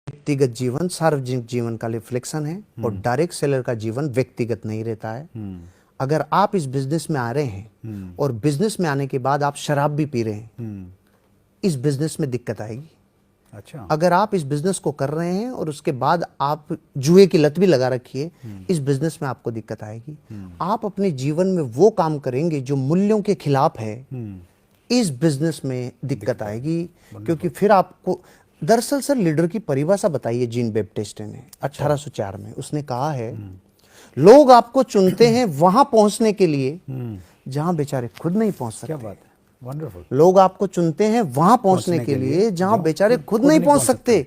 व्यक्तिगत जीवन सार्वजनिक जीवन का रिफ्लेक्शन है और डायरेक्ट सेलर का जीवन व्यक्तिगत नहीं रहता है। अगर आप इस बिजनेस में आ रहे हैं और बिजनेस में आने के बाद आप शराब भी पी रहे हैं, इस बिजनेस में दिक्कत आएगी। अच्छा। अगर आप इस बिजनेस को कर रहे हैं और उसके बाद आप जुए की लत भी लगा रखी है, इस बिजनेस में आपको दिक्कत आएगी। आप अपने जीवन में वो काम करेंगे जो मूल्यों के खिलाफ है, इस बिजनेस में दिक्कत आएगी। क्योंकि फिर आपको दरअसल सर लीडर की परिभाषा बताइए जीन बैप्टिस्ट ने 1804 में। उसने कहा है लोग आपको चुनते हैं वहां पहुंचने के लिए जहां बेचारे खुद नहीं पहुंच सकते। क्या बात है, वंडरफुल। लोग आपको चुनते हैं वहां पहुंचने के लिए जहां बेचारे खुद नहीं पहुंच सकते।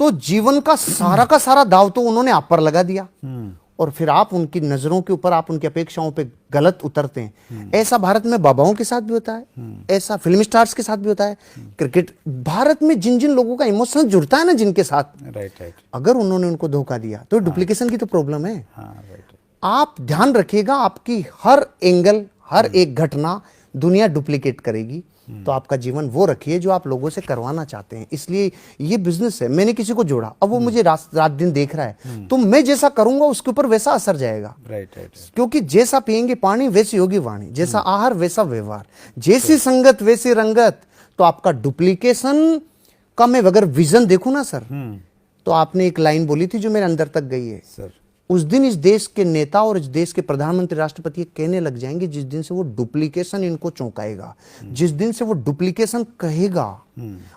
तो जीवन का सारा दाव तो उन्होंने आप पर लगा दिया और फिर आप उनकी नजरों के ऊपर, आप उनकी अपेक्षाओं पे गलत उतरते हैं। ऐसा भारत में बाबाओं के साथ भी होता है, ऐसा फिल्म स्टार्स के साथ भी होता है। क्रिकेट भारत में जिन जिन लोगों का इमोशनल जुड़ता है ना जिनके साथ, राइट, अगर उन्होंने उनको धोखा दिया तो डुप्लीकेशन की तो प्रॉब्लम है। राइट। आप ध्यान रखिएगा, आपकी हर एंगल, हर एक घटना दुनिया डुप्लीकेट करेगी। तो आपका जीवन वो रखिए जो आप लोगों से करवाना चाहते हैं। इसलिए ये बिजनेस है, मैंने किसी को जोड़ा, अब वो मुझे रात दिन देख रहा है, तो मैं जैसा करूंगा उसके ऊपर वैसा असर जाएगा। राइट। क्योंकि जैसा पिएंगे पानी वैसी होगी वाणी, जैसा आहार वैसा व्यवहार, जैसी संगत वैसी रंगत। तो आपका डुप्लीकेशन का मैं अगर विजन देखूं ना सर, तो आपने एक लाइन बोली थी जो मेरे अंदर तक गई है सर। उस दिन इस देश के नेता और इस देश के प्रधानमंत्री राष्ट्रपति ये कहने लग जाएंगे जिस दिन से वो डुप्लीकेशन इनको चौंकाएगा, जिस दिन से वो डुप्लीकेशन कहेगा।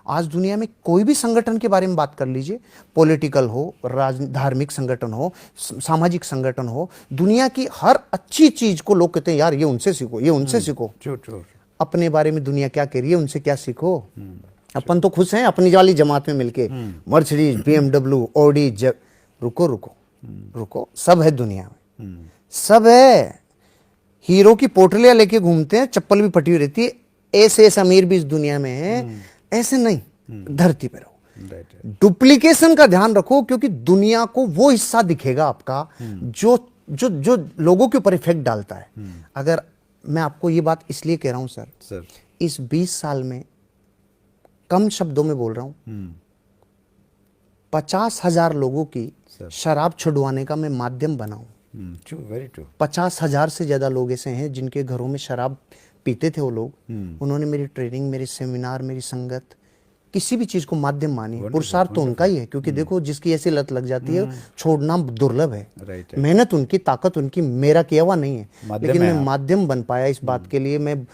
आज दुनिया में कोई भी संगठन के बारे में बात कर लीजिए, पॉलिटिकल हो, धार्मिक संगठन हो, सामाजिक संगठन हो, दुनिया की हर अच्छी चीज को लोग कहते हैं यार ये उनसे सीखो, ये उनसे सीखो। अपने बारे में दुनिया क्या कह रही है, उनसे क्या सीखो। अपन तो खुश हैं अपनी वाली जमात में मिलके, मर्सिडीज, BMW, ऑडी। रुको, सब है दुनिया में, सब है। हीरो की पोटलियां लेके घूमते हैं, चप्पल भी फटी हुई रहती है। ऐसे अमीर भी इस दुनिया में है, ऐसे नहीं। धरती पे रहो, डुप्लीकेशन का ध्यान रखो, क्योंकि दुनिया को वो हिस्सा दिखेगा आपका जो जो जो लोगों के ऊपर इफेक्ट डालता है। अगर मैं आपको ये बात इसलिए कह रहा हूं सर, इस 20 साल में कम शब्दों में बोल रहा हूं, 50,000 लोगों की शराब छुड़वाने का मैं माध्यम बना हूं। 50,000 से ज्यादा लोग ऐसे हैं जिनके घरों में शराब पीते थे वो लोग। उन्होंने मेरी ट्रेनिंग, मेरी सेमिनार, मेरी संगत, किसी भी चीज को माध्यम मानी। पुरुषार्थ तो उनका ही है, क्योंकि देखो जिसकी ऐसी लत लग जाती है छोड़ना दुर्लभ है। मेहनत उनकी, ताकत उनकी, मेरा किया हुआ नहीं है। लेकिन मैं माध्यम बन पाया इस बात के लिए। मैं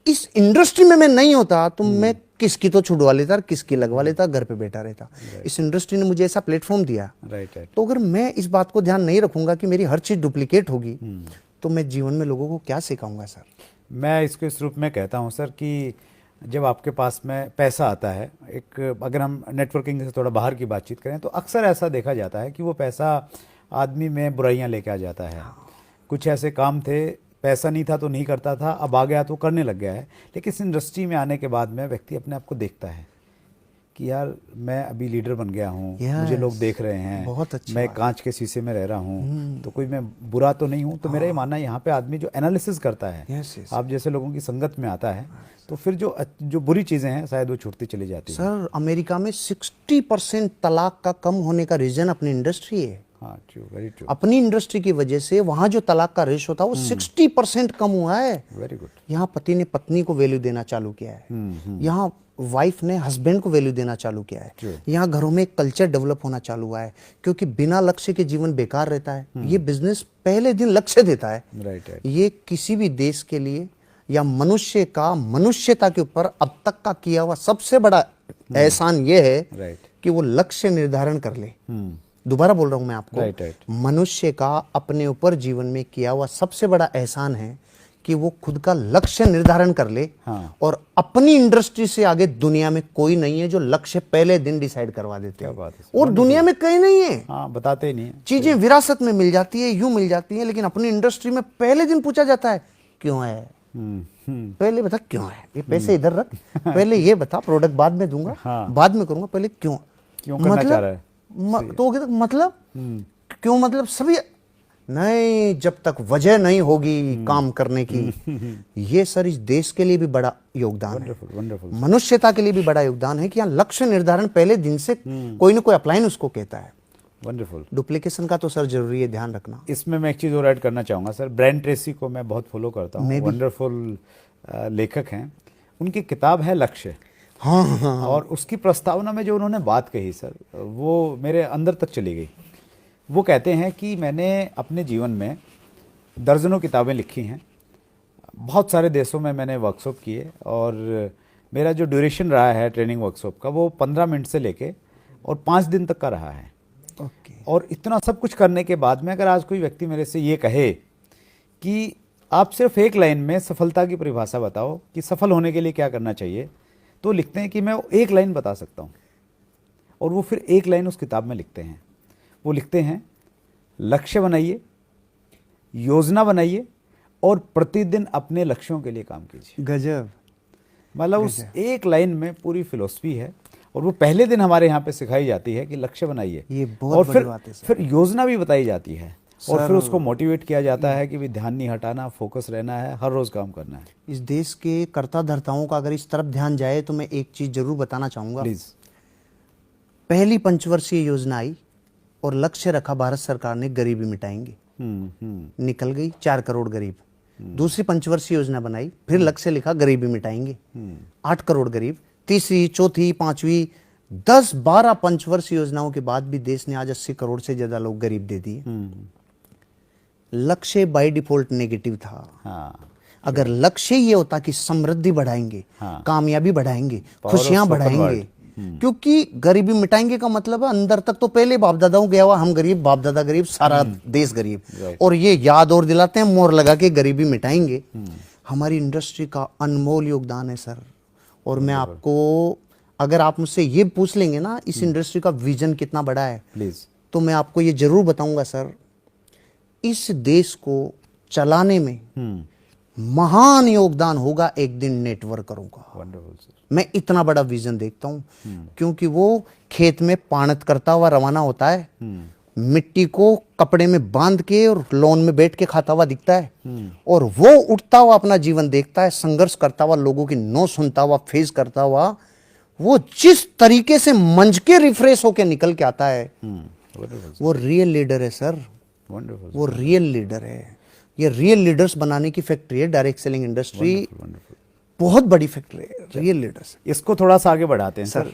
इस इंडस्ट्री में मैं नहीं होता तो मैं किसकी तो छुड़वा लेता, किसकी लगवा लेता, घर पे बैठा रहता। इस इंडस्ट्री ने मुझे ऐसा प्लेटफॉर्म दिया। तो अगर मैं इस बात को ध्यान नहीं रखूंगा कि मेरी हर चीज डुप्लीकेट होगी, तो मैं जीवन में लोगों को क्या सिखाऊंगा सर। मैं इसको इस रूप में कहता हूं सर कि जब आपके पास में पैसा आता है, एक अगर हम नेटवर्किंग से थोड़ा बाहर की बातचीत करें, तो अक्सर ऐसा देखा जाता है कि वो पैसा आदमी में बुराइयां लेके आ जाता है। कुछ ऐसे काम थे, पैसा नहीं था तो नहीं करता था, अब आ गया तो करने लग गया है। लेकिन इस इंडस्ट्री में आने के बाद में व्यक्ति अपने आप को देखता है कि यार मैं अभी लीडर बन गया हूँ, मुझे लोग देख रहे हैं, बहुत अच्छी मैं कांच के शीशे में रह रहा हूँ, तो कोई मैं बुरा तो नहीं हूँ। तो मेरा ये मानना है यहाँ पे आदमी जो एनालिसिस करता है, आप जैसे लोगों की संगत में आता है, तो फिर जो बुरी चीज़ें हैं शायद वो छूटती चली जाती है। सर अमेरिका में 60% तलाक का कम होने का रीजन अपनी इंडस्ट्री है। हाँ, ट्रू, वेरी ट्रू। अपनी इंडस्ट्री की वजह से वहां जो तलाक का रेशो था वो 60% कम हुआ है। Very good. यहाँ पति ने पत्नी को वैल्यू देना चालू किया है, यहाँ वाइफ ने हस्बैंड को वैल्यू देना चालू किया है, यहाँ घरों में एक कल्चर डेवलप होना चालू हुआ है। क्योंकि बिना लक्ष्य के जीवन बेकार रहता है। ये बिजनेस पहले दिन लक्ष्य देता है। ये किसी भी देश के लिए या मनुष्य का मनुष्यता के ऊपर अब तक का किया हुआ सबसे बड़ा एहसान ये है कि वो लक्ष्य निर्धारण कर ले। दोबारा बोल रहा हूं मैं आपको, मनुष्य का अपने ऊपर जीवन में किया हुआ सबसे बड़ा एहसान है कि वो खुद का लक्ष्य निर्धारण कर ले। और अपनी इंडस्ट्री से आगे दुनिया में कोई नहीं है जो लक्ष्य पहले दिन डिसाइड करवा देते हैं। और दुनिया में कहीं नहीं है, बताते ही नहीं है। चीजें विरासत में मिल जाती है, यूं मिल जाती है, लेकिन अपनी इंडस्ट्री में पहले दिन पूछा जाता है क्यों है। पहले बता क्यों है, ये पैसे इधर रख, पहले ये बता, प्रोडक्ट बाद में दूंगा, बाद में करूंगा, पहले क्यों करना चाह रहा है। तो मतलब क्यों, मतलब सभी नहीं, जब तक वजह नहीं होगी काम करने की। ये सर इस देश के लिए भी बड़ा योगदान है, वंडरफुल वंडरफुल। मनुष्यता के लिए भी बड़ा योगदान है कि यहाँ लक्ष्य निर्धारण पहले दिन से कोई ना कोई अपलाइन उसको कहता है। वंडरफुल। डुप्लीकेशन का तो सर जरूरी है ध्यान रखना। इसमें मैं एक चीज़ और ऐड करना चाहूँगा सर, ब्रायन ट्रेसी को मैं बहुत फॉलो करता हूँ, वंडरफुल लेखक हैं। उनकी किताब है लक्ष्य। हाँ हाँ, और उसकी प्रस्तावना में जो उन्होंने बात कही सर, वो मेरे अंदर तक चली गई। वो कहते हैं कि मैंने अपने जीवन में दर्जनों किताबें लिखी हैं, बहुत सारे देशों में मैंने वर्कशॉप किए, और मेरा जो ड्यूरेशन रहा है ट्रेनिंग वर्कशॉप का वो 15 मिनट से लेके और 5 दिन तक का रहा है। ओके। और इतना सब कुछ करने के बाद में अगर आज कोई व्यक्ति मेरे से ये कहे कि आप सिर्फ एक लाइन में सफलता की परिभाषा बताओ कि सफल होने के लिए क्या करना चाहिए, तो लिखते हैं कि मैं एक लाइन बता सकता हूँ, और वो फिर एक लाइन उस किताब में लिखते हैं। वो लिखते हैं, लक्ष्य बनाइए, योजना बनाइए और प्रतिदिन अपने लक्ष्यों के लिए काम कीजिए। गजब। मतलब उस एक लाइन में पूरी फिलॉसफी है, और वो पहले दिन हमारे यहाँ पे सिखाई जाती है कि लक्ष्य बनाइए, ये बहुत और बड़ी बात है सर। फिर योजना भी बताई जाती है, और फिर उसको मोटिवेट किया जाता है कि भी ध्यान नहीं हटाना, फोकस रहना है, हर रोज काम करना है। इस देश के कर्ता धर्ताओं का अगर इस तरफ ध्यान जाए तो मैं एक चीज जरूर बताना चाहूंगा। प्लीज। पहली पंचवर्षीय योजना आई और लक्ष्य रखा भारत सरकार ने, गरीबी मिटाएंगे। निकल गई 4 करोड़ गरीब। दूसरी पंचवर्षीय योजना बनाई, फिर लक्ष्य लिखा गरीबी मिटाएंगे, 8 करोड़ गरीब। तीसरी, चौथी, पांचवी, 10-12 पंचवर्षीय योजनाओं के बाद भी देश ने आज 80 करोड़ से ज्यादा लोग गरीब दे दिए। लक्ष्य बाय डिफॉल्ट नेगेटिव था। हाँ। अगर लक्ष्य ये होता कि समृद्धि बढ़ाएंगे, हाँ। कामयाबी बढ़ाएंगे, Power खुशियां of spoken बढ़ाएंगे, word। क्योंकि गरीबी मिटाएंगे का मतलब है अंदर तक तो पहले बाप दादाओं गया हुआ, हम गरीब, बाप दादा गरीब, सारा देश गरीब, Right। और ये याद और दिलाते हैं मोहर लगा के गरीबी मिटाएंगे। हमारी इंडस्ट्री का अनमोल योगदान है सर। और मैं आपको, अगर आप मुझसे ये पूछ लेंगे ना इस इंडस्ट्री का विजन कितना बड़ा है, प्लीज। तो मैं आपको ये जरूर बताऊंगा सर, इस देश को चलाने में महान योगदान होगा एक दिन नेटवर्करों का। Wonderful sir. मैं इतना बड़ा विजन देखता हूँ, क्योंकि वो खेत में पाणत करता हुआ रवाना होता है, मिट्टी को कपड़े में बांध के और लॉन में बैठ के खाता हुआ दिखता है, और वो उठता हुआ अपना जीवन देखता है, संघर्ष करता हुआ, लोगों की नो सुनता हुआ, फेस करता हुआ, वो जिस तरीके से मंच के रिफ्रेश होके निकल के आता है, वो रियल लीडर है सर। वंडरफुल। वो रियल लीडर है। ये रियल लीडर्स बनाने की फैक्ट्री है डायरेक्ट सेलिंग इंडस्ट्री। बहुत बड़ी फैक्ट्री है रियल लीडर्स। इसको थोड़ा सा आगे बढ़ाते हैं सर।